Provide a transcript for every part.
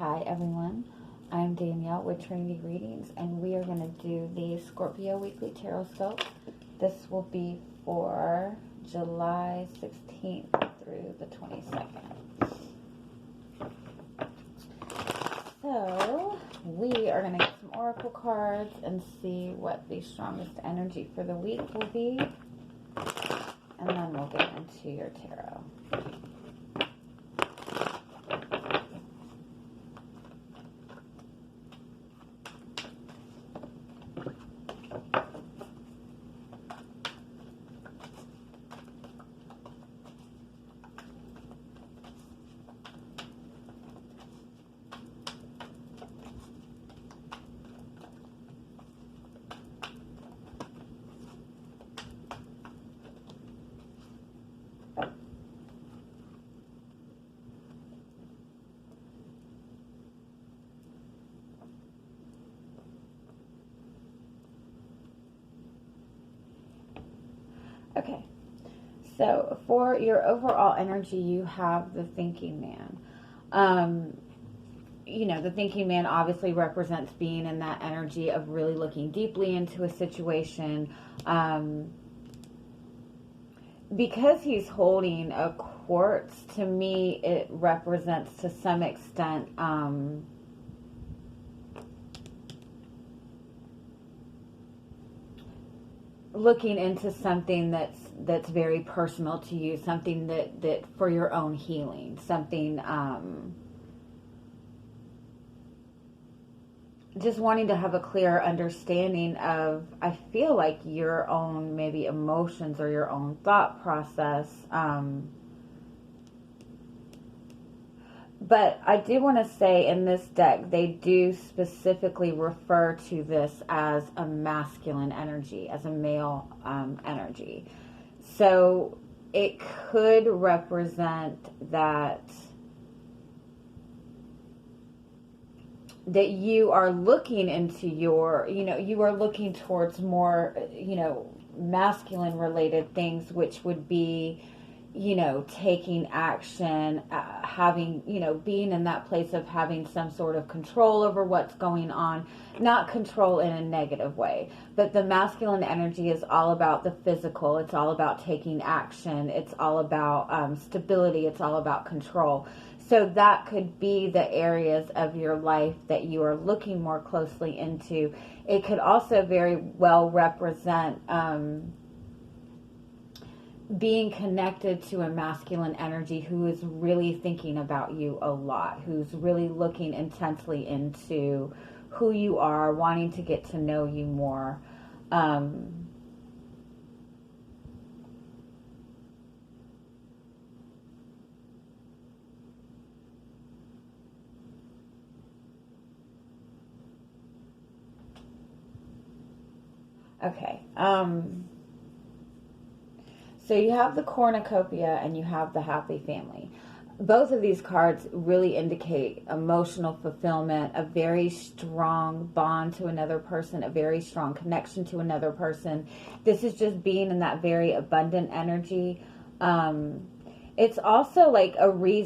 Hi everyone, I'm Danielle with Trinity Readings, and we are going to do the Scorpio Weekly Tarotscope. This will be for July 16th through the 22nd. So, we are going to get some oracle cards and see what the strongest energy for the week will be, and then we'll get into your tarot. Okay, so for your overall energy, you have the thinking man. The thinking man obviously represents being in that energy of really looking deeply into a situation. Because he's holding a quartz, to me, it represents to some extent looking into something that's very personal to you, something that for your own healing, something just wanting to have a clear understanding of, I feel like, your own maybe emotions or your own thought process. But I do want to say in this deck, they do specifically refer to this as a masculine energy, as a male energy. So it could represent that you are looking into your, you are looking towards more, masculine related things, which would be, taking action, having, being in that place of having some sort of control over what's going on, not control in a negative way, but the masculine energy is all about the physical. It's all about taking action. It's all about stability. It's all about control. So that could be the areas of your life that you are looking more closely into. It could also very well represent being connected to a masculine energy who is really thinking about you a lot, who's really looking intensely into who you are, wanting to get to know you more. Okay. So you have the cornucopia and you have the happy family. Both of these cards really indicate emotional fulfillment, a very strong bond to another person, a very strong connection to another person. This is just being in that very abundant energy. It's also like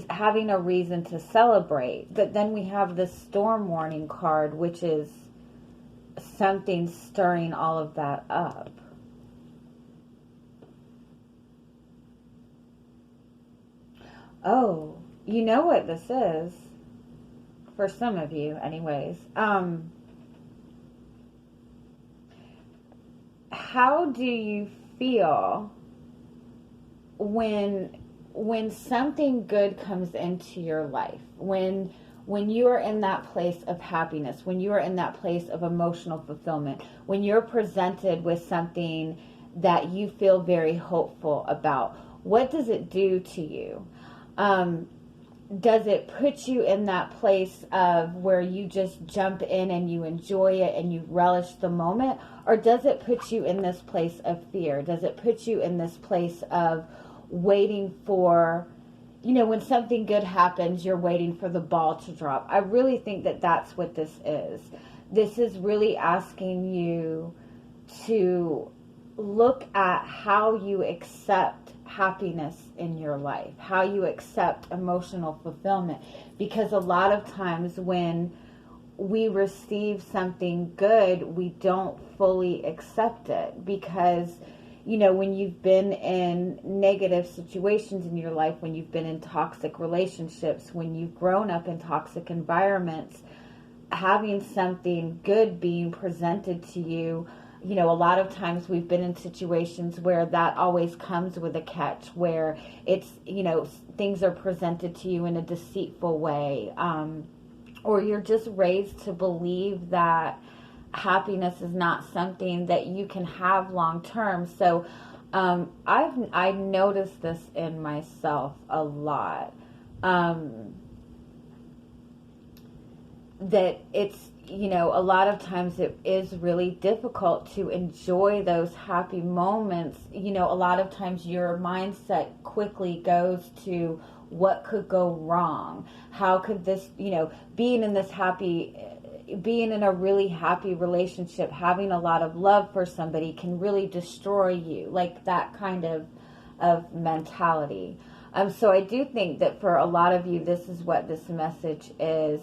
having a reason to celebrate. But then we have the storm warning card, which is something stirring all of that up. Oh, you know what this is, for some of you anyways. How do you feel when something good comes into your life, when you are in that place of happiness, when you are in that place of emotional fulfillment, when you're presented with something that you feel very hopeful about? What does it do to you? Does it put you in that place of where you just jump in and you enjoy it and you relish the moment? Or does it put you in this place of fear? Does it put you in this place of waiting for, when something good happens, you're waiting for the ball to drop? I really think that that's what this is. This is really asking you to look at how you accept happiness in your life, how you accept emotional fulfillment. Because a lot of times when we receive something good, we don't fully accept it, because when you've been in negative situations in your life, when you've been in toxic relationships, when you've grown up in toxic environments, having something good being presented to you, a lot of times we've been in situations where that always comes with a catch, where it's, things are presented to you in a deceitful way, or you're just raised to believe that happiness is not something that you can have long term. So I noticed this in myself a lot, that it's, a lot of times it is really difficult to enjoy those happy moments. A lot of times your mindset quickly goes to what could go wrong. How could this, being in a really happy relationship, having a lot of love for somebody can really destroy you, like that kind of mentality. So I do think that for a lot of you, this is what this message is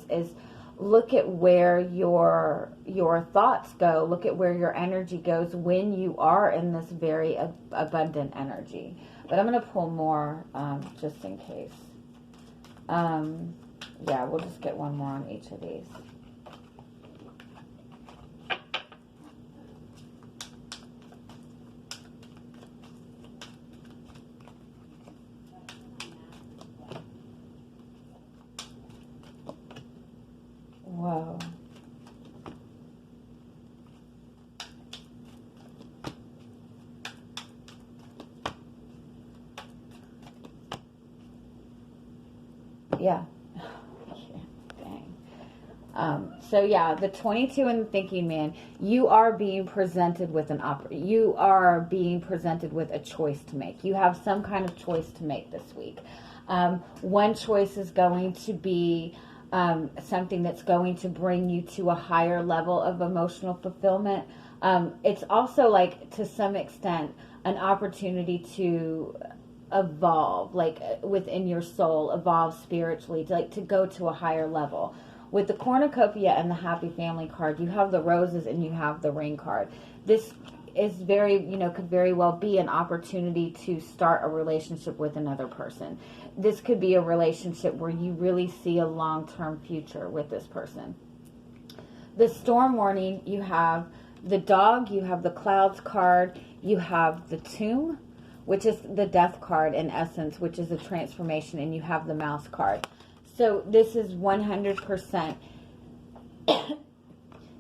look at where your thoughts go, look at where your energy goes when you are in this very abundant energy. But I'm going to pull more just in case. Yeah, we'll just get one more on each of these. Whoa. Yeah. Dang. So yeah, the 22 and the thinking man, you are being presented with you are being presented with a choice to make. You have some kind of choice to make this week. One choice is going to be something that's going to bring you to a higher level of emotional fulfillment. It's also, like, to some extent, an opportunity to evolve, like within your soul, evolve spiritually, to go to a higher level. With the cornucopia and the happy family card, you have the roses and you have the ring card. This is very, could very well be an opportunity to start a relationship with another person. This could be a relationship where you really see a long-term future with this person. The storm warning, you have the dog, you have the clouds card, you have the tomb, which is the death card in essence, which is a transformation, and you have the mouse card. So this is 100%.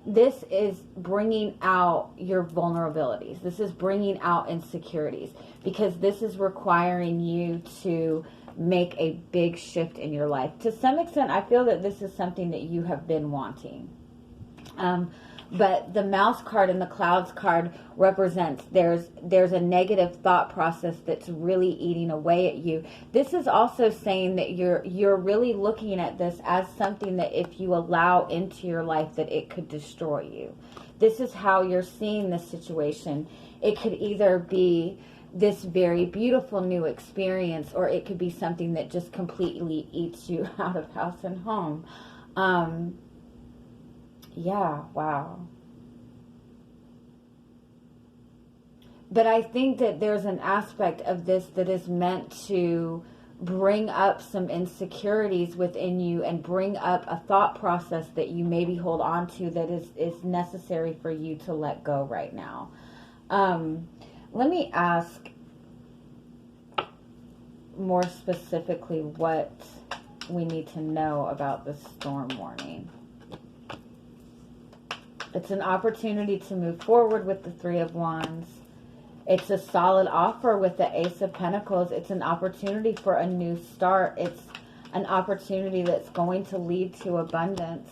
This is bringing out your vulnerabilities. This is bringing out insecurities, because this is requiring you to make a big shift in your life. To some extent, I feel that this is something that you have been wanting. But the mouse card and the clouds card represents there's a negative thought process that's really eating away at you. This is also saying that you're really looking at this as something that if you allow into your life, that it could destroy you. This is how you're seeing this situation. It could either be this very beautiful new experience, or it could be something that just completely eats you out of house and home. Yeah, wow. But I think that there's an aspect of this that is meant to bring up some insecurities within you and bring up a thought process that you maybe hold on to that is necessary for you to let go right now. Let me ask more specifically what we need to know about the storm warning. It's an opportunity to move forward with the Three of Wands. It's a solid offer with the Ace of Pentacles. It's an opportunity for a new start. It's an opportunity that's going to lead to abundance.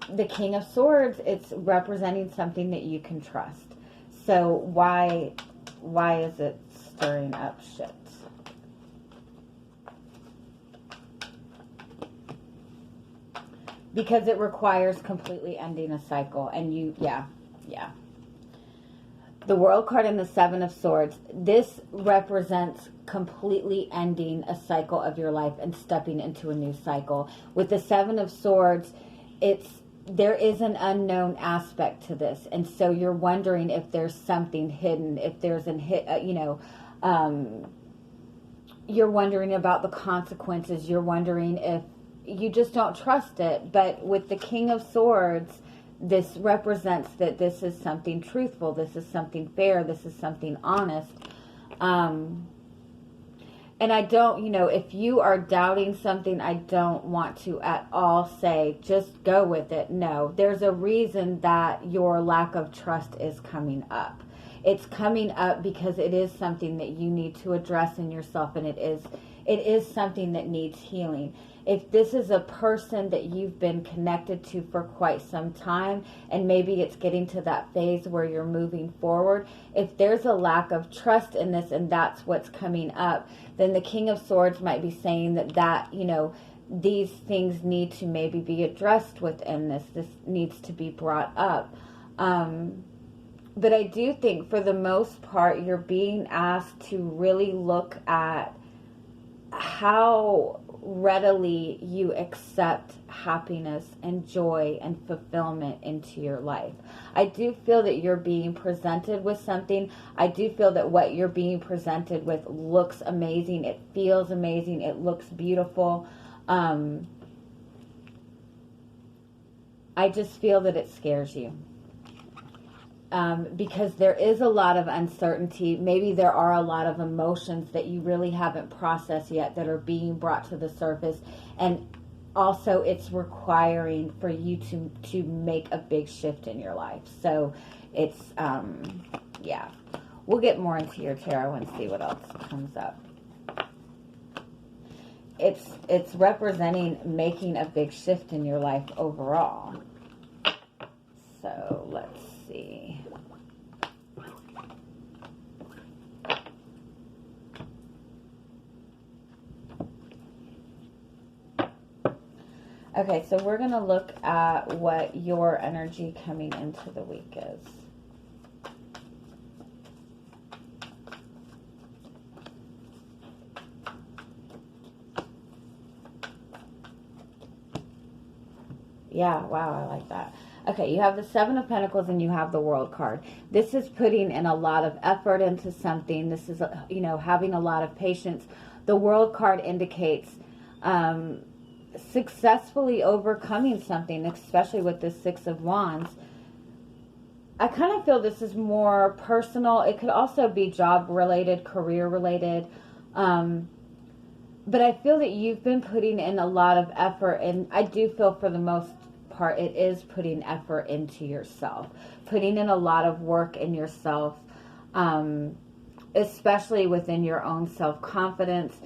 The King of Swords, it's representing something that you can trust. So why is it stirring up shit? Because it requires completely ending a cycle. And yeah. The World card and the Seven of Swords, this represents completely ending a cycle of your life and stepping into a new cycle. With the Seven of Swords, there is an unknown aspect to this, and so you're wondering if there's something hidden, if there's you're wondering about the consequences, you're wondering if you just don't trust it. But with the King of Swords, this represents that this is something truthful, this is something fair, this is something honest. And I don't, if you are doubting something, I don't want to at all say, just go with it. No, there's a reason that your lack of trust is coming up. It's coming up because it is something that you need to address in yourself, and it is something that needs healing. If this is a person that you've been connected to for quite some time, and maybe it's getting to that phase where you're moving forward, if there's a lack of trust in this and that's what's coming up, then the King of Swords might be saying that these things need to maybe be addressed within this. This needs to be brought up. But I do think for the most part, you're being asked to really look at how readily you accept happiness and joy and fulfillment into your life. I do feel that you're being presented with something. I do feel that what you're being presented with looks amazing. It feels amazing. It looks beautiful. I just feel that it scares you. Because there is a lot of uncertainty. Maybe there are a lot of emotions that you really haven't processed yet that are being brought to the surface. And also it's requiring for you to make a big shift in your life. So it's, yeah. We'll get more into your tarot and see what else comes up. It's representing making a big shift in your life overall. So let's see. Okay, so we're going to look at what your energy coming into the week is. Yeah, wow, I like that. Okay, you have the Seven of Pentacles and you have the World card. This is putting in a lot of effort into something. This is, having a lot of patience. The World card indicates successfully overcoming something, especially with the Six of Wands. I kind of feel this is more personal. It could also be job-related, career-related. But I feel that you've been putting in a lot of effort, and I do feel for the most part it is putting effort into yourself, putting in a lot of work in yourself, especially within your own self-confidence.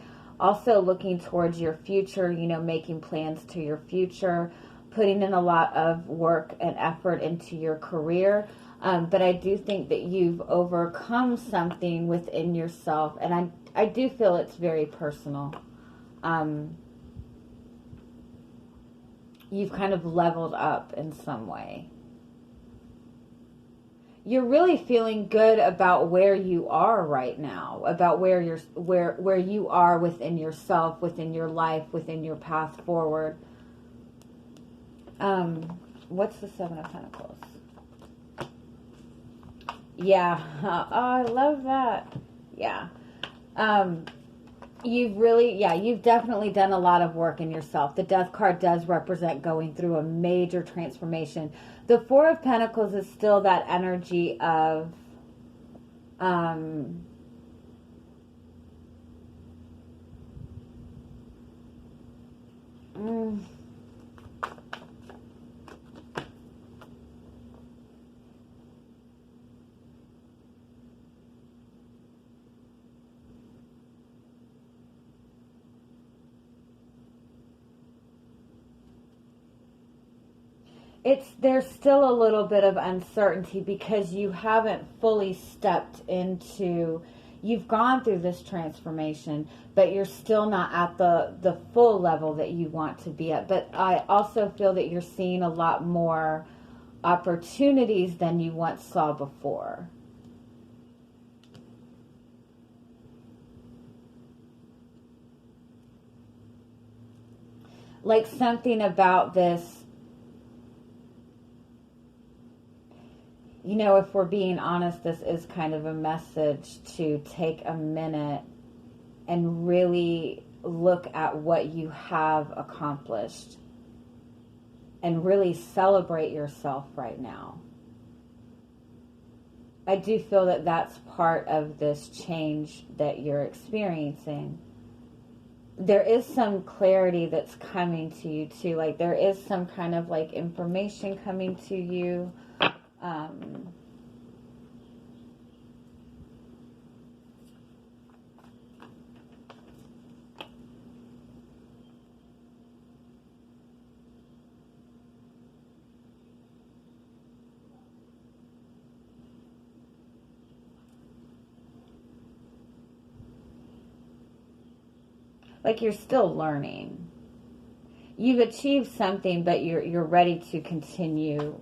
Also looking towards your future, making plans to your future, putting in a lot of work and effort into your career. But I do think that you've overcome something within yourself, and I do feel it's very personal. You've kind of leveled up in some way. You're really feeling good about where you are right now, about where you are within yourself, within your life, within your path forward. What's the Seven of Pentacles? Yeah. Oh, I love that. Yeah. You've definitely done a lot of work in yourself. The Death card does represent going through a major transformation. The Four of Pentacles is still that energy of, there's still a little bit of uncertainty because you haven't fully stepped into, you've gone through this transformation, but you're still not at the full level that you want to be at. But I also feel that you're seeing a lot more opportunities than you once saw before. like something about this, you know, if we're being honest, this is kind of a message to take a minute and really look at what you have accomplished and really celebrate yourself right now. I do feel that that's part of this change that you're experiencing. There is some clarity that's coming to you too. Like there is some kind of like information coming to you. Like you're still learning. You've achieved something, but you're ready to continue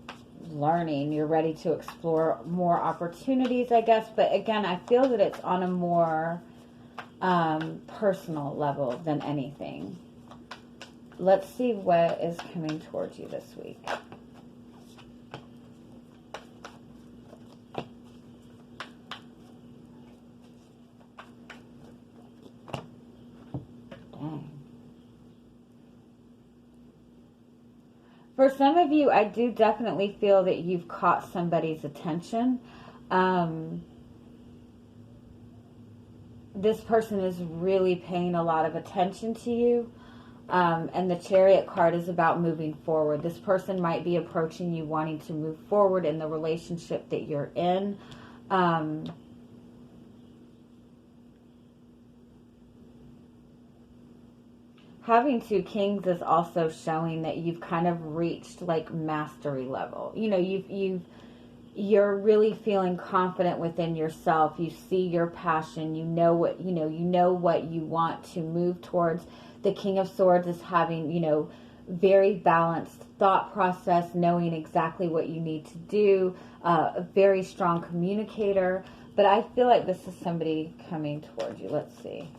learning. You're ready to explore more opportunities, I guess. But again, I feel that it's on a more personal level than anything. Let's see what is coming towards you this week. For some of you, I do definitely feel that you've caught somebody's attention. This person is really paying a lot of attention to you. And the Chariot card is about moving forward. This person might be approaching you wanting to move forward in the relationship that you're in. Having 2 kings is also showing that you've kind of reached like mastery level. You know, you're really feeling confident within yourself. You see your passion. You know what you want to move towards. The King of Swords is having, you know, very balanced thought process, knowing exactly what you need to do, a very strong communicator. But I feel like this is somebody coming towards you. Let's see.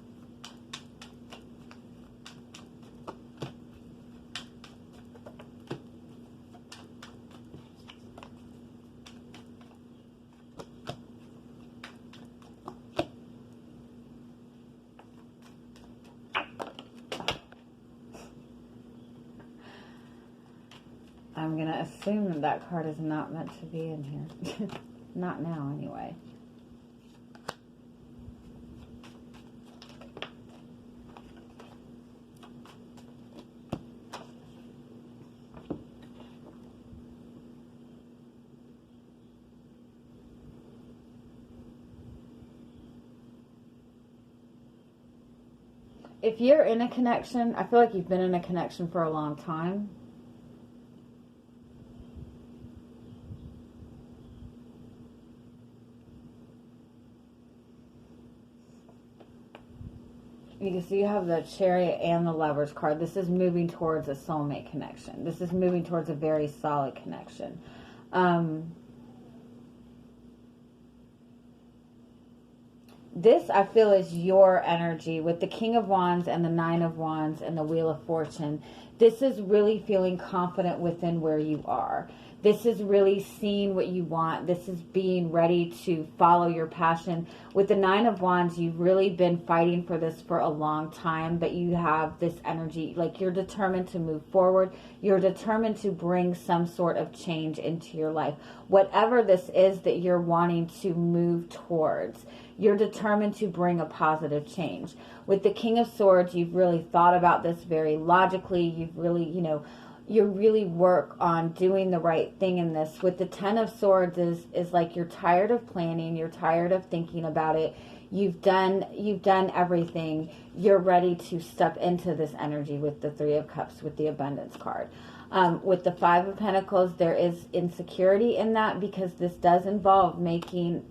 I'm going to assume that that card is not meant to be in here. Not now, anyway. If you're in a connection, I feel like you've been in a connection for a long time. You can see you have the Chariot and the Lovers card. This is moving towards a soulmate connection. This is moving towards a very solid connection. This, I feel, is your energy with the King of Wands and the Nine of Wands and the Wheel of Fortune. This is really feeling confident within where you are. This is really seeing what you want. This is being ready to follow your passion. With the Nine of Wands, you've really been fighting for this for a long time, but you have this energy, like you're determined to move forward. You're determined to bring some sort of change into your life. Whatever this is that you're wanting to move towards, you're determined to bring a positive change. With the King of Swords, you've really thought about this very logically. You've really, you really work on doing the right thing in this. With the Ten of Swords is like you're tired of planning, you're tired of thinking about it. You've done everything. You're ready to step into this energy with the Three of Cups, with the Abundance card. With the Five of Pentacles, there is insecurity in that because this does involve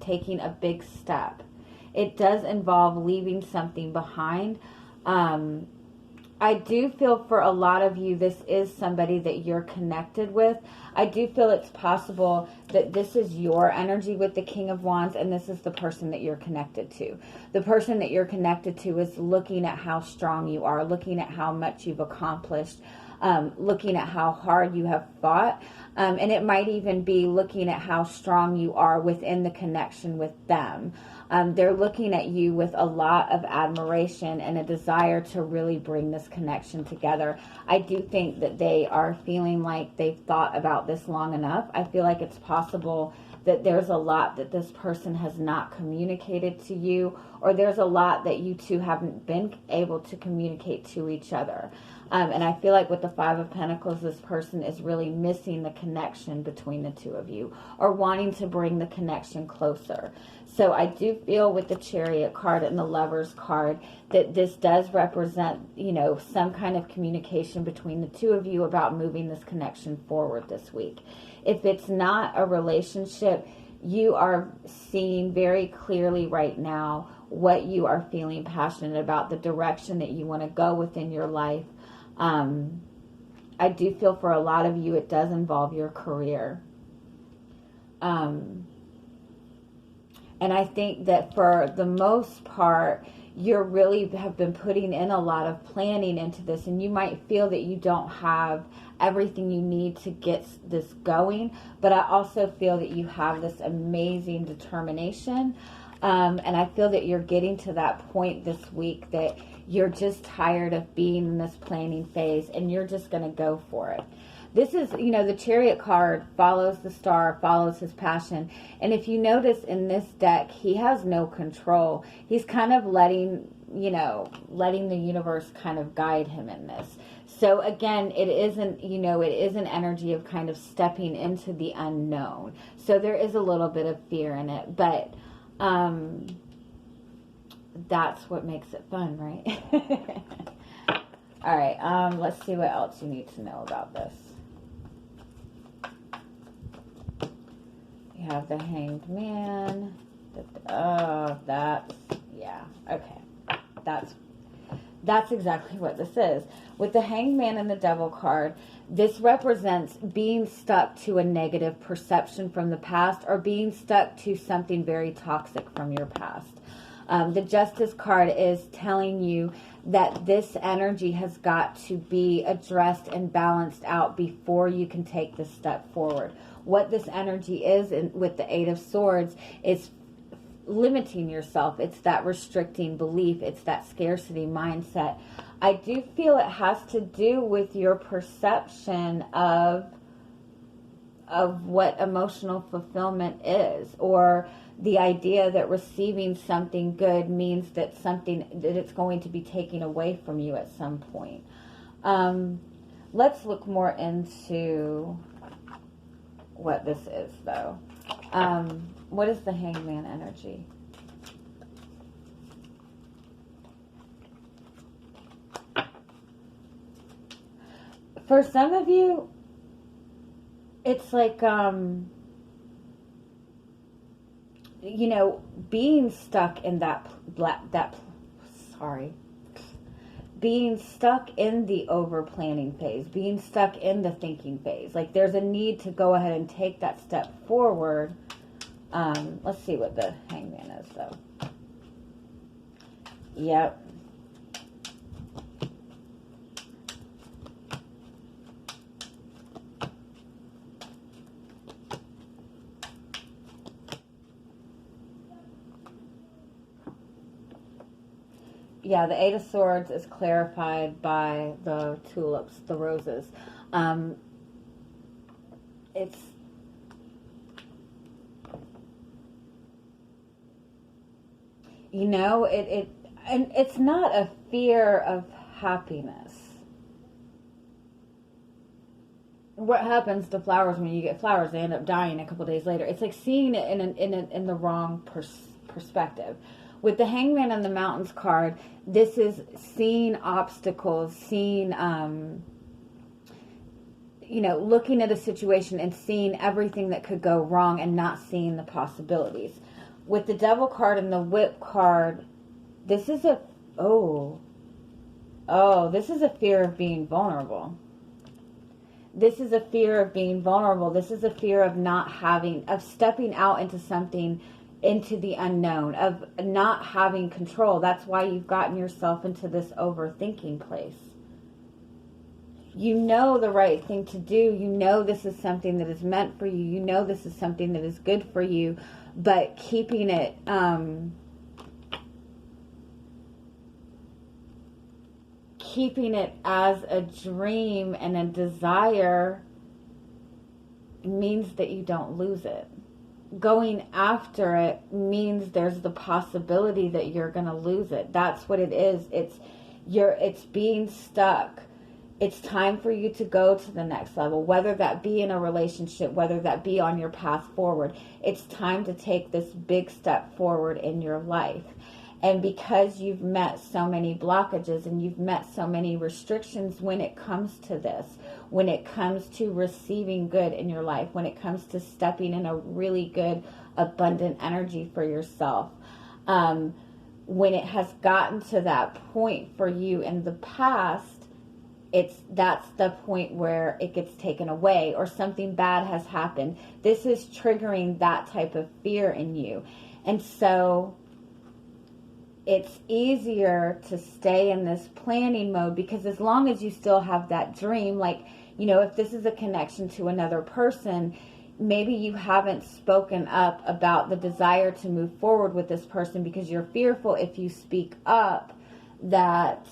taking a big step. It does involve leaving something behind. I do feel for a lot of you, this is somebody that you're connected with. I do feel it's possible that this is your energy with the King of Wands, and this is the person that you're connected to. The person that you're connected to is looking at how strong you are, looking at how much you've accomplished. looking at how hard you have fought. And it might even be looking at how strong you are within the connection with them. They're looking at you with a lot of admiration and a desire to really bring this connection together. I do think that they are feeling like they've thought about this long enough. I feel like it's possible that there's a lot that this person has not communicated to you, or there's a lot that you two haven't been able to communicate to each other. And I feel like with the Five of Pentacles, this person is really missing the connection between the two of you, or wanting to bring the connection closer. So I do feel with the Chariot card and the Lovers card that this does represent, you know, some kind of communication between the two of you about moving this connection forward this week. If it's not a relationship, you are seeing very clearly right now what you are feeling passionate about, the direction that you want to go within your life. I do feel for a lot of you, it does involve your career. And I think that for the most part, you really have been putting in a lot of planning into this, and you might feel that you don't have everything you need to get this going, but I also feel that you have this amazing determination. And I feel that you're getting to that point this week that you're just tired of being in this planning phase, and you're just going to go for it. This is, you know, the Chariot card follows the star, follows his passion. And if you notice in this deck, he has no control. He's kind of letting the universe kind of guide him in this. So again, it isn't, you know, it is an energy of kind of stepping into the unknown. So there is a little bit of fear in it, but that's what makes it fun, right? All right, let's see what else you need to know about this. You have the Hanged Man. Oh, yeah, okay. That's exactly what this is. With the Hanged Man and the Devil card, this represents being stuck to a negative perception from the past, or being stuck to something very toxic from your past. The Justice card is telling you that this energy has got to be addressed and balanced out before you can take this step forward. What this energy is with the Eight of Swords is limiting yourself. It's that restricting belief. It's that scarcity mindset. I do feel it has to do with your perception of what emotional fulfillment is, or the idea that receiving something good means that it's going to be taken away from you at some point. Let's look more into what this is, though. What is the Hangman energy? For some of you, it's like, you know, being stuck in being stuck in the over planning phase, being stuck in the thinking phase. Like there's a need to go ahead and take that step forward. Let's see what the Hangman is, though. Yep. Yeah, the Eight of Swords is clarified by the tulips, the roses. It's you know, and it's not a fear of happiness. What happens to flowers when you get flowers? They end up dying a couple days later. It's like seeing it in the wrong perspective. With the Hangman and the Mountains card, this is seeing obstacles, seeing, you know, looking at a situation and seeing everything that could go wrong and not seeing the possibilities. With the Devil card and the Whip card, this is this is a fear of being vulnerable. This is a fear of being vulnerable. This is a fear of of stepping out into something, into the unknown, of not having control. That's why you've gotten yourself into this overthinking place. You know the right thing to do. You know this is something that is meant for you. You know this is something that is good for you. But keeping it as a dream and a desire means that you don't lose it. Going after it means there's the possibility that you're going to lose it. That's what it is. It's being stuck. It's time for you to go to the next level, whether that be in a relationship, whether that be on your path forward. It's time to take this big step forward in your life. And because you've met so many blockages and you've met so many restrictions when it comes to this, when it comes to receiving good in your life, when it comes to stepping in a really good, abundant energy for yourself, when it has gotten to that point for you in the past, that's the point where it gets taken away or something bad has happened. This is triggering that type of fear in you. And so it's easier to stay in this planning mode, because as long as you still have that dream, like, you know, if this is a connection to another person, maybe you haven't spoken up about the desire to move forward with this person because you're fearful if you speak up that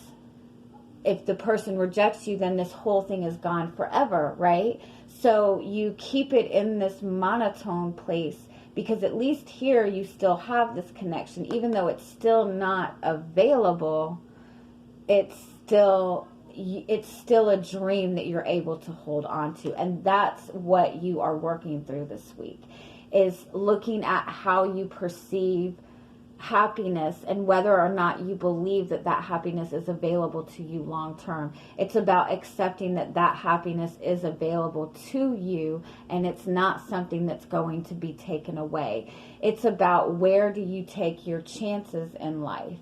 if the person rejects you, then this whole thing is gone forever, right? So you keep it in this monotone place, because at least here you still have this connection. Even though it's still not available, it's still a dream that you're able to hold on to. And that's what you are working through this week, is looking at how you perceive happiness and whether or not you believe that that happiness is available to you long term. It's about accepting that that happiness is available to you and it's not something that's going to be taken away. It's about, where do you take your chances in life?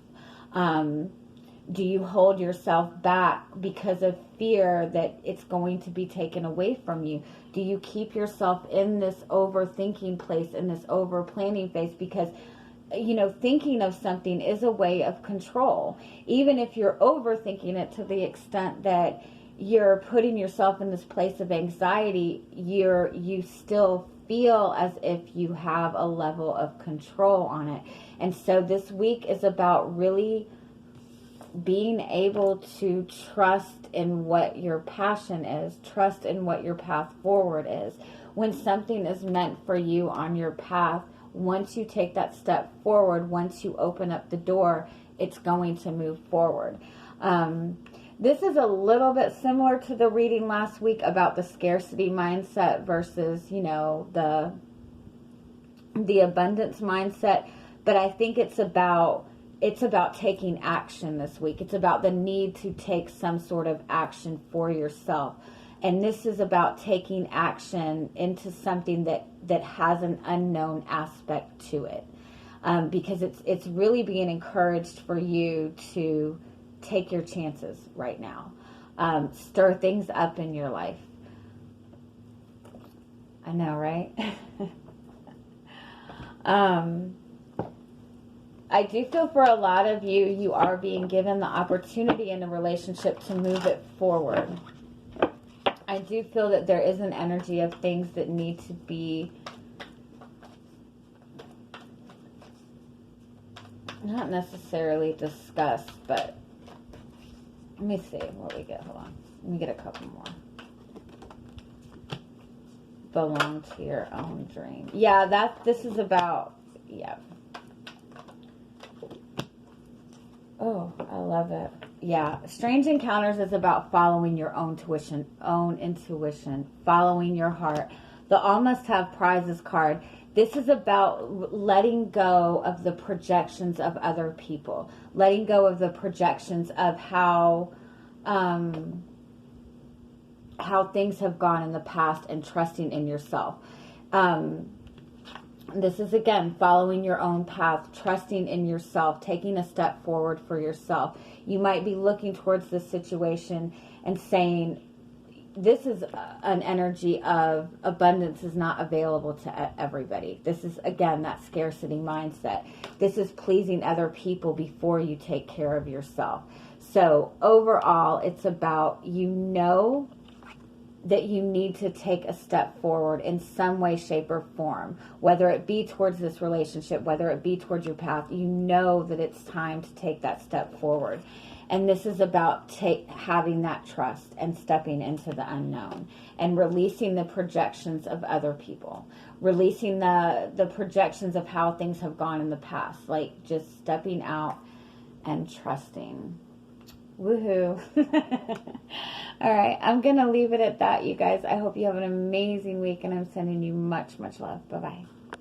Do you hold yourself back because of fear that it's going to be taken away from you? Do you keep yourself in this overthinking place, in this over planning phase? Because, you know, thinking of something is a way of control. Even if you're overthinking it to the extent that you're putting yourself in this place of anxiety, you still feel as if you have a level of control on it. And so this week is about really being able to trust in what your passion is, trust in what your path forward is. When something is meant for you on your path, once you take that step forward, once you open up the door, it's going to move forward. This is a little bit similar to the reading last week about the scarcity mindset versus, you know, the abundance mindset. But I think it's about taking action this week. It's about the need to take some sort of action for yourself. And this is about taking action into something that has an unknown aspect to it. Because it's really being encouraged for you to take your chances right now. Stir things up in your life. I know, right? I do feel for a lot of you, you are being given the opportunity in a relationship to move it forward. I do feel that there is an energy of things that need to be not necessarily discussed, but let me see what we get. Hold on. Let me get a couple more. Belong to your own dream. Yeah, this is about, yeah. Oh, I love it. Yeah, Strange Encounters is about following your own intuition, following your heart. The All Must Have Prizes card. This is about letting go of the projections of other people, letting go of the projections of how things have gone in the past, and trusting in yourself. This is, again, following your own path, trusting in yourself, taking a step forward for yourself. You might be looking towards this situation and saying, this is an energy of abundance is not available to everybody. This is, again, that scarcity mindset. This is pleasing other people before you take care of yourself. So overall, it's about, you know, that you need to take a step forward in some way, shape, or form, whether it be towards this relationship, whether it be towards your path. You know that it's time to take that step forward. And this is about having that trust and stepping into the unknown and releasing the projections of other people, releasing the projections of how things have gone in the past, like just stepping out and trusting. Woohoo. All right, I'm going to leave it at that, you guys. I hope you have an amazing week, and I'm sending you much, much love. Bye-bye.